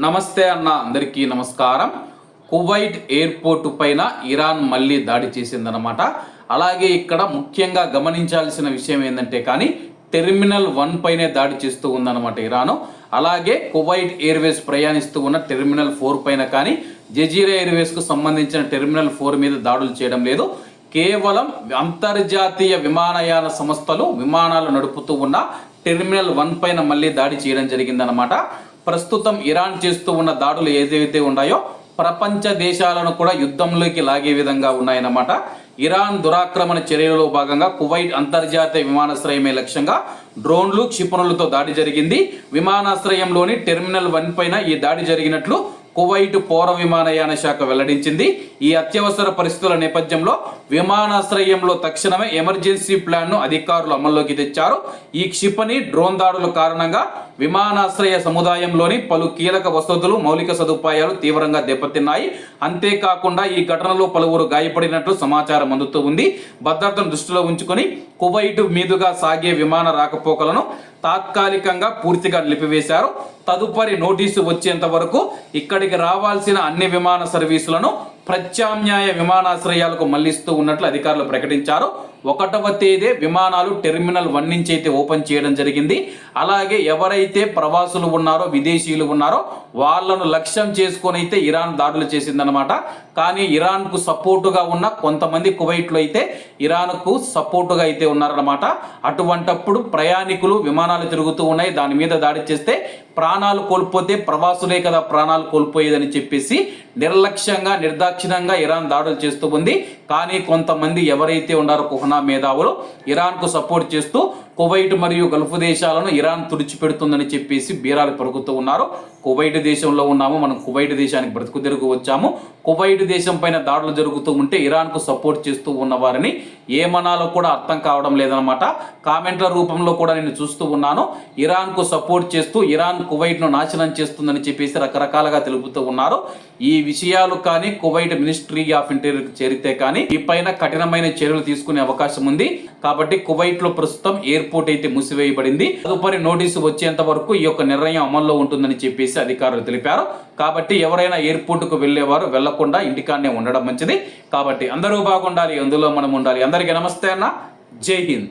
నమస్తే అన్న, అందరికీ నమస్కారం. కువైట్ ఎయిర్పోర్టు పైన ఇరాన్ మళ్ళీ దాడి చేసిందనమాట. అలాగే ఇక్కడ ముఖ్యంగా గమనించాల్సిన విషయం ఏంటంటే కానీ టెర్మినల్ 1 పైనే దాడి చేస్తూ ఉందన్నమాట ఇరాను. అలాగే కువైట్ ఎయిర్వేస్ ప్రయాణిస్తూ ఉన్న టెర్మినల్ 4 పైన కానీ జజీరా ఎయిర్వేస్కు సంబంధించిన టెర్మినల్ 4 మీద దాడులు చేయడం లేదు. కేవలం అంతర్జాతీయ విమానయాన సంస్థలు విమానాలు నడుపుతూ ఉన్న టెర్మినల్ 1 పైన మళ్ళీ దాడి చేయడం జరిగిందనమాట. ప్రస్తుతం ఇరాన్ చేస్తూ ఉన్న దాడులు ఏదైతే ఉన్నాయో ప్రపంచ దేశాలను కూడా యుద్ధంలోకి లాగే విధంగా ఉన్నాయన్నమాట. ఇరాన్ దురాక్రమణ చర్యలలో భాగంగా కువైట్ అంతర్జాతీయ విమానాశ్రయమే లక్ష్యంగా డ్రోన్లు క్షిపణులతో దాడి జరిగింది. విమానాశ్రయంలోని టెర్మినల్ 1 పైన ఈ దాడి జరిగినట్లు కువైట్ పౌర విమానయాన శాఖ వెల్లడించింది. ఈ అత్యవసర పరిస్థితుల నేపథ్యంలో విమానాశ్రయంలో తక్షణమే ఎమర్జెన్సీ ప్లాన్ను అధికారులు అమల్లోకి తెచ్చారు. ఈ క్షిపణి డ్రోన్ దాడుల కారణంగా విమానాశ్రయ సముదాయంలోని పలు కీలక వసతులు మౌలిక సదుపాయాలు తీవ్రంగా దెబ్బతిన్నాయి. అంతేకాకుండా ఈ ఘటనలో పలువురు గాయపడినట్లు సమాచారం అందుతూ ఉంది. భద్రతను దృష్టిలో ఉంచుకొని కువైట్ మీదుగా సాగే విమాన రాకపోకలను తాత్కాలికంగా పూర్తిగా నిలిపివేశారు. తదుపరి నోటీసు వచ్చేంత వరకు ఇక్కడికి రావాల్సిన అన్ని విమాన సర్వీసులను ప్రత్యామ్నాయ విమానాశ్రయాలకు మళ్లిస్తూ ఉన్నట్లు అధికారులు ప్రకటించారు. 1వ తేదీ విమానాలు టెర్మినల్ 1 నుంచి అయితే ఓపెన్ చేయడం జరిగింది. అలాగే ఎవరైతే ప్రవాసులు ఉన్నారో విదేశీయులు ఉన్నారో వాళ్ళను లక్ష్యం చేసుకొని అయితే ఇరాన్ దాడులు చేసిందనమాట. కానీ ఇరాన్కు సపోర్టుగా ఉన్న కొంతమంది కువైట్లో అయితే ఇరాన్కు సపోర్టుగా అయితే ఉన్నారన్నమాట. అటువంటప్పుడు ప్రయాణికులు విమానాలు తిరుగుతూ ఉన్నాయి, దాని మీద దాడి చేస్తే ప్రాణాలు కోల్పోతే ప్రవాసులే కదా ప్రాణాలు కోల్పోయేదని చెప్పేసి నిర్లక్ష్యంగా నిర్దాక్షిణ్యంగా ఇరాన్ దాడులు చేస్తూ ఉంది. కానీ కొంతమంది ఎవరైతే ఉన్నారో కుహనా మేధావులు ఇరాన్కు సపోర్ట్ చేస్తూ కువైట్ మరియు గల్ఫ్ దేశాలను ఇరాన్ తుడిచిపెడుతుందని చెప్పేసి బీరాలు పలుకుతూ ఉన్నారు. కువైట్ దేశంలో ఉన్నాము, మనం కువైట్ దేశానికి బ్రతుకు తిరుగు వచ్చాము. కువైట్ దేశం పైన దాడులు జరుగుతూ ఉంటే ఇరాన్కు సపోర్ట్ చేస్తూ ఉన్న వారిని ఏమనాలో కూడా అర్థం కావడం లేదనమాట. కామెంట్ల రూపంలో కూడా నేను చూస్తూ ఉన్నాను. ఇరాన్కు సపోర్ట్ చేస్తూ ఇరాన్ కువైట్ను నాశనం చేస్తుందని చెప్పేసి రకరకాలుగా తెలుపుతూ ఉన్నారు. ఈ విషయాలు కానీ కువైట్ మినిస్ట్రీ ఆఫ్ ఇంటీరియర్ చేరితే కానీ ఈ పైన కఠినమైన చర్యలు తీసుకునే అవకాశం ఉంది. కాబట్టి కువైట్ లో ప్రస్తుతం ఎయిర్పోర్ట్ అయితే మూసివేయబడింది. తదుపరి నోటీసు వచ్చేంత వరకు ఈ యొక్క నిర్ణయం అమల్లో ఉంటుందని చెప్పేసి అధికారులు తెలిపారు. కాబట్టి ఎవరైనా ఎయిర్పోర్టుకు వెళ్లేవారు వెళ్లకుండా ఇంటికాడనే ఉండడం మంచిది. కాబట్టి అందరూ బాగుండాలి, అందులో మనం ఉండాలి. అందరికీ నమస్తే అన్న, జై హింద్.